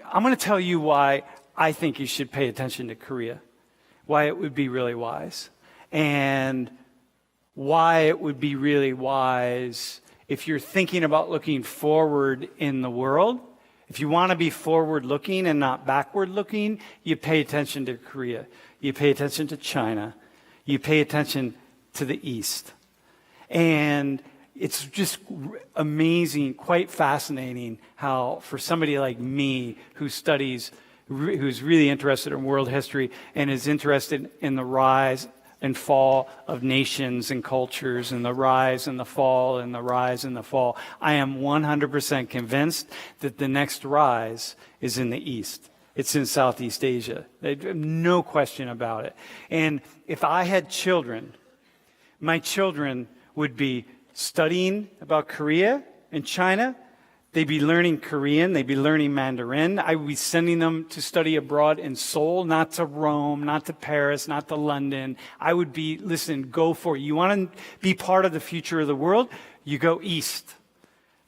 I'm going to tell you why I think you should pay attention to Korea, why it would be really wise, and why it would be really wise if you're thinking about looking forward in the world. If you want to be forward-looking and not backward-looking, you pay attention to Korea. You pay attention to China. You pay attention to the East. And it's just amazing, quite fascinating how for somebody like me who's really interested in world history and is interested in the rise and fall of nations and cultures and the rise and the fall and the rise and the fall, I am 100% convinced that the next rise is in the East. It's in Southeast Asia. No question about it. And if I had children, my children would be studying about Korea and China. They'd be learning Korean. They'd be learning Mandarin. I would be sending them to study abroad in Seoul, not to Rome, not to Paris, not to London. I would be, listen, go for it. You want to be part of the future of the world? You go east.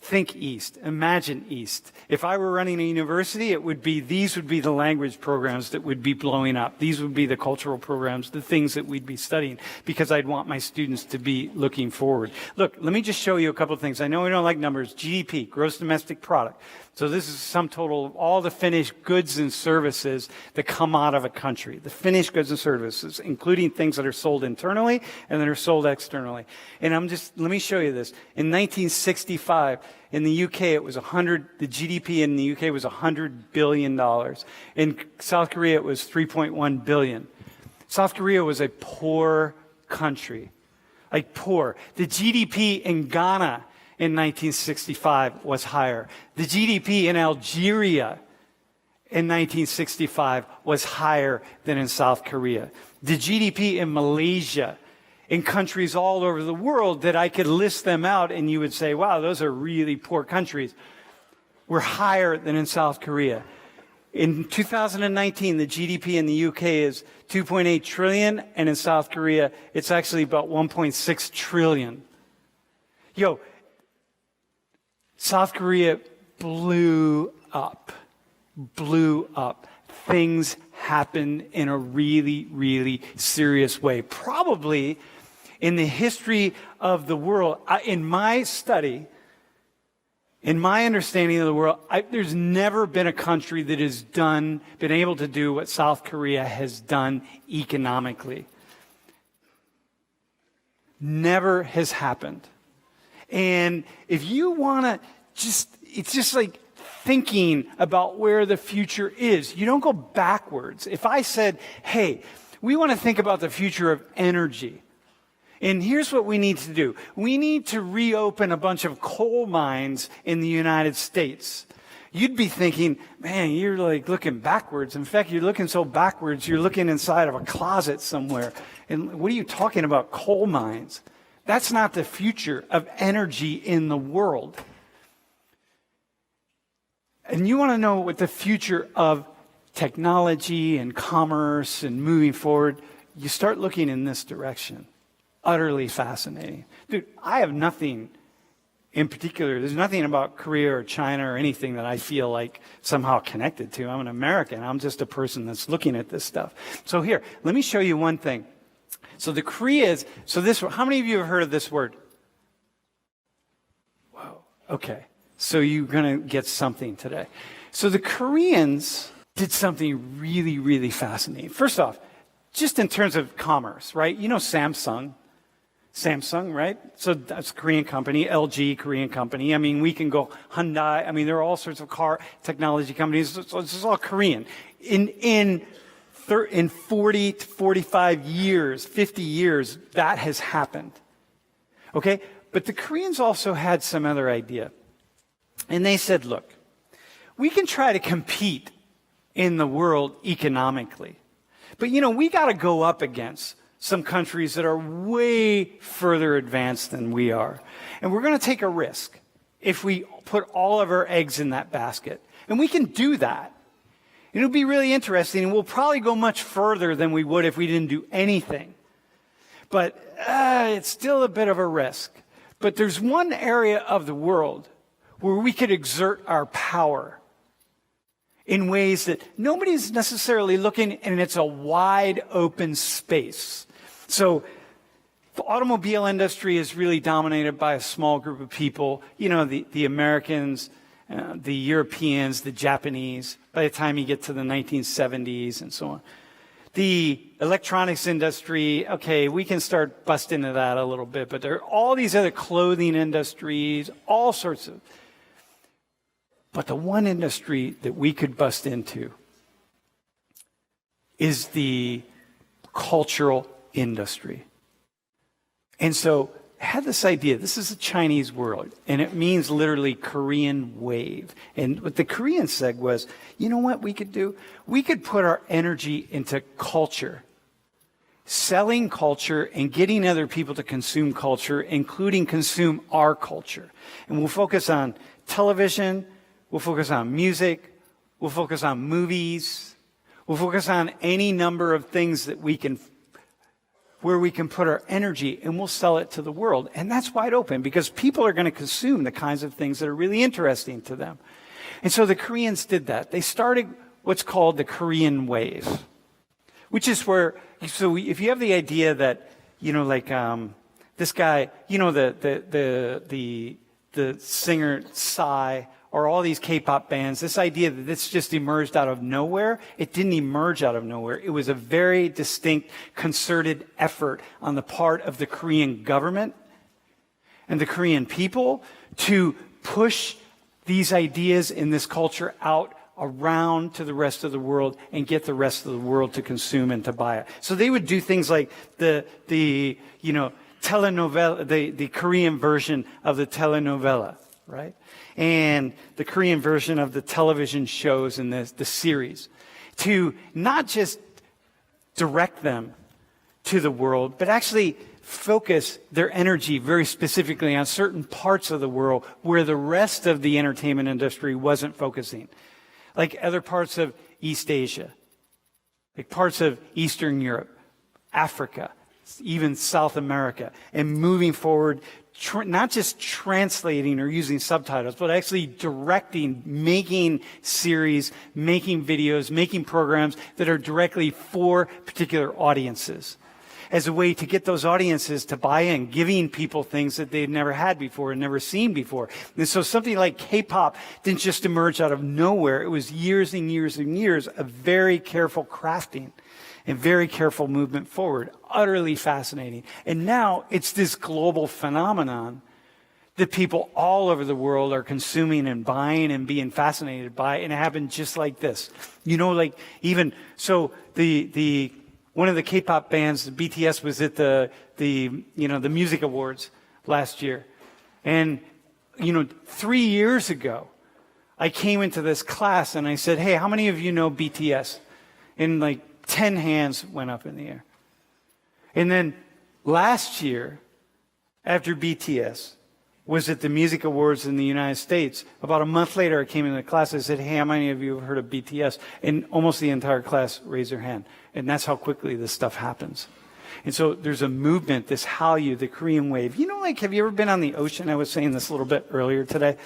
Think east. Imagine east. If I were running a university, these would be the language programs that would be blowing up. These would be the cultural programs, the things that we'd be studying, because I'd want my students to be looking forward. Look, let me just show you a couple of things. I know we don't like numbers. GDP, gross domestic product. So this is sum total of all the finished goods and services that come out of a country. The finished goods and services, including things that are sold internally and that are sold externally. And let me show you this. In 1965, in the UK, the GDP in the UK was $100 billion. In South Korea, it was $3.1 billion. South Korea was a poor country. Like poor. The GDP in Ghana in 1965 was higher. The GDP in Algeria in 1965 was higher than in South Korea. The GDP in Malaysia, in countries all over the world that I could list them out and you would say, wow, those are really poor countries, were higher than in South Korea. In 2019, the GDP in the UK is 2.8 trillion, and in South Korea, it's actually about 1.6 trillion. South Korea blew up. Things happened in a really, really serious way. Probably in the history of the world, in my study, in my understanding of the world, there's never been a country that has been able to do what South Korea has done economically. Never has happened. And if you want to it's just like thinking about where the future is. You don't go backwards. If I said, hey, we want to think about the future of energy. And here's what we need to do. We need to reopen a bunch of coal mines in the United States. You'd be thinking, man, you're like looking backwards. In fact, you're looking so backwards, you're looking inside of a closet somewhere. And what are you talking about, coal mines? That's not the future of energy in the world. And you want to know what the future of technology and commerce and moving forward, you start looking in this direction. Utterly fascinating. Dude, I have nothing in particular. There's nothing about Korea or China or anything that I feel like somehow connected to. I'm an American. I'm just a person that's looking at this stuff. So here, let me show you one thing. So the Koreas, how many of you have heard of this word? Whoa, okay. So you're going to get something today. So the Koreans did something really, really fascinating. First off, just in terms of commerce, right? You know Samsung, right? So that's a Korean company, LG, Korean company. I mean, we can go Hyundai. I mean, there are all sorts of car technology companies. So this is all Korean. In 40 to 45 years, 50 years, that has happened. Okay? But the Koreans also had some other idea. And they said, look, we can try to compete in the world economically. But, we got to go up against some countries that are way further advanced than we are. And we're going to take a risk if we put all of our eggs in that basket. And we can do that. It'll be really interesting, and we'll probably go much further than we would if we didn't do anything. But it's still a bit of a risk. But there's one area of the world where we could exert our power in ways that nobody's necessarily looking, and it's a wide open space. So the automobile industry is really dominated by a small group of people, the Americans, the Europeans, the Japanese, by the time you get to the 1970s and so on. The electronics industry, okay, we can start busting into that a little bit, but there are all these other clothing industries, all sorts of. But the one industry that we could bust into is the cultural industry. And so I had this idea. This is a Chinese word, and it means literally Korean wave. And what the Koreans said was, you know what we could do? We could put our energy into culture, selling culture and getting other people to consume culture, including consume our culture. And we'll focus on television, we'll focus on music, we'll focus on movies, we'll focus on any number of things that where we can put our energy, and we'll sell it to the world. And that's wide open because people are going to consume the kinds of things that are really interesting to them. And so the Koreans did that. They started what's called the Korean wave, which is where, so if you have the idea that, this guy, the singer Psy, or all these K-pop bands, this idea that this just emerged out of nowhere, it didn't emerge out of nowhere. It was a very distinct, concerted effort on the part of the Korean government and the Korean people to push these ideas in this culture out around to the rest of the world and get the rest of the world to consume and to buy it. So they would do things like the telenovela, the Korean version of the telenovela, right? And the Korean version of the television shows and the series, to not just direct them to the world, but actually focus their energy very specifically on certain parts of the world where the rest of the entertainment industry wasn't focusing, like other parts of East Asia, like parts of Eastern Europe, Africa, even South America, and moving forward, not just translating or using subtitles, but actually directing, making series, making videos, making programs that are directly for particular audiences, as a way to get those audiences to buy in, giving people things that they've never had before and never seen before. And so something like K-pop didn't just emerge out of nowhere. It was years and years and years of very careful crafting and very careful movement forward. Utterly fascinating. And now it's this global phenomenon that people all over the world are consuming and buying and being fascinated by. And it happened just like this. Even so, the one of the K-pop bands, BTS, was at the music awards last year. And 3 years ago, I came into this class and I said, "Hey, how many of you know BTS?" And 10 hands went up in the air. And then last year, after BTS was at the music awards in the United States, about a month later, I came into the class and I said, "Hey, how many of you have heard of BTS?" And almost the entire class raised their hand. And that's how quickly this stuff happens. And so there's a movement, this Hallyu, the Korean wave. Have you ever been on the ocean? I was saying this a little bit earlier today.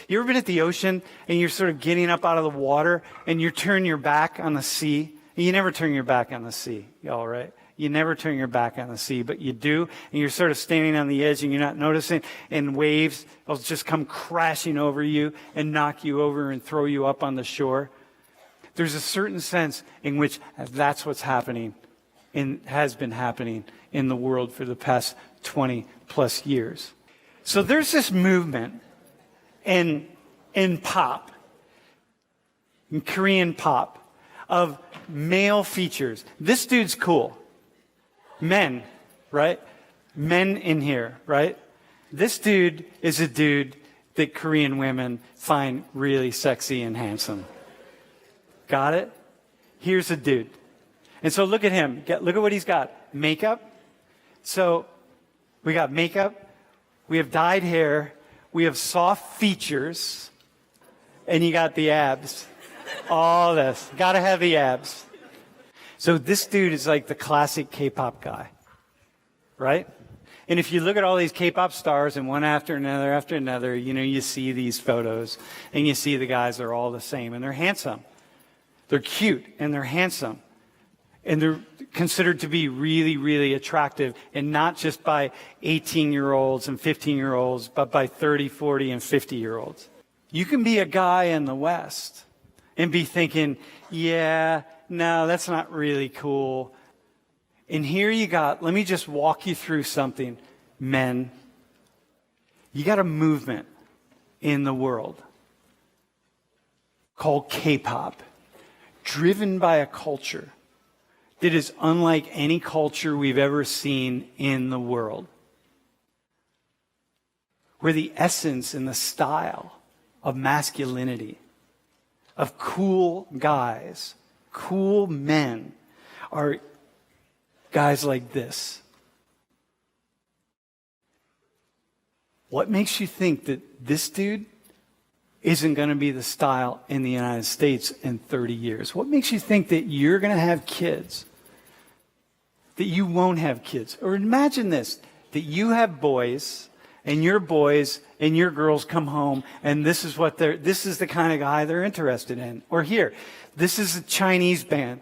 You ever been at the ocean and you're sort of getting up out of the water and you turn your back on the sea? You never turn your back on the sea, y'all, right? You never turn your back on the sea, but you do, and you're sort of standing on the edge and you're not noticing, and waves will just come crashing over you and knock you over and throw you up on the shore. There's a certain sense in which that's what's happening and has been happening in the world for the past 20 plus years. So there's this movement in pop, in Korean pop, of male features. This dude's cool. Men, right? Men in here, right? This dude is a dude that Korean women find really sexy and handsome. Got it? Here's a dude. And so look at him. Look at what he's got. Makeup. So we got makeup. We have dyed hair. We have soft features. And you got the abs. All this. Got to have the abs. So this dude is like the classic K-pop guy, right? And if you look at all these K-pop stars and one after another, you see these photos and you see the guys are all the same and they're handsome. They're cute and they're handsome. And they're considered to be really, really attractive, and not just by 18-year-olds and 15-year-olds, but by 30, 40, and 50-year-olds. You can be a guy in the West and be thinking, yeah, no, that's not really cool. And here you got, let me just walk you through something, men. You got a movement in the world called kpop, driven by a culture that is unlike any culture we've ever seen in the world, where the essence and the style of masculinity, of cool guys, cool men, are guys like this. What makes you think that this dude isn't going to be the style in the United States in 30 years? What makes you think that you're going to have kids, that you won't have kids? Or imagine this, that you have boys and your girls come home and this is the kind of guy they're interested in. Or here, this is a Chinese band.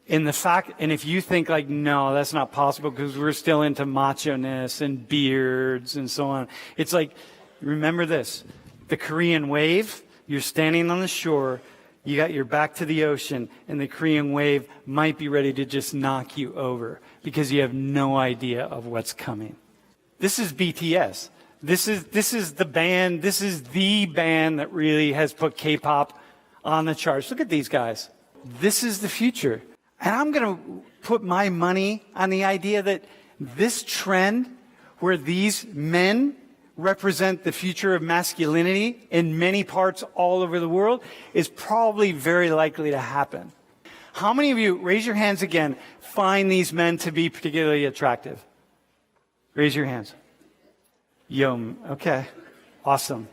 And if you think like, no, that's not possible because we're still into macho-ness and beards and so on. It's like, remember this, the Korean wave, you're standing on the shore, you got your back to the ocean, and the Korean wave might be ready to just knock you over because you have no idea of what's coming. This is BTS. This is the band that really has put K-pop on the charts. Look at these guys. This is the future. And I'm going to put my money on the idea that this trend where these men represent the future of masculinity in many parts all over the world is probably very likely to happen. How many of you, raise your hands again, find these men to be particularly attractive? Raise your hands. Okay, awesome.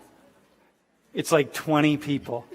It's like 20 people.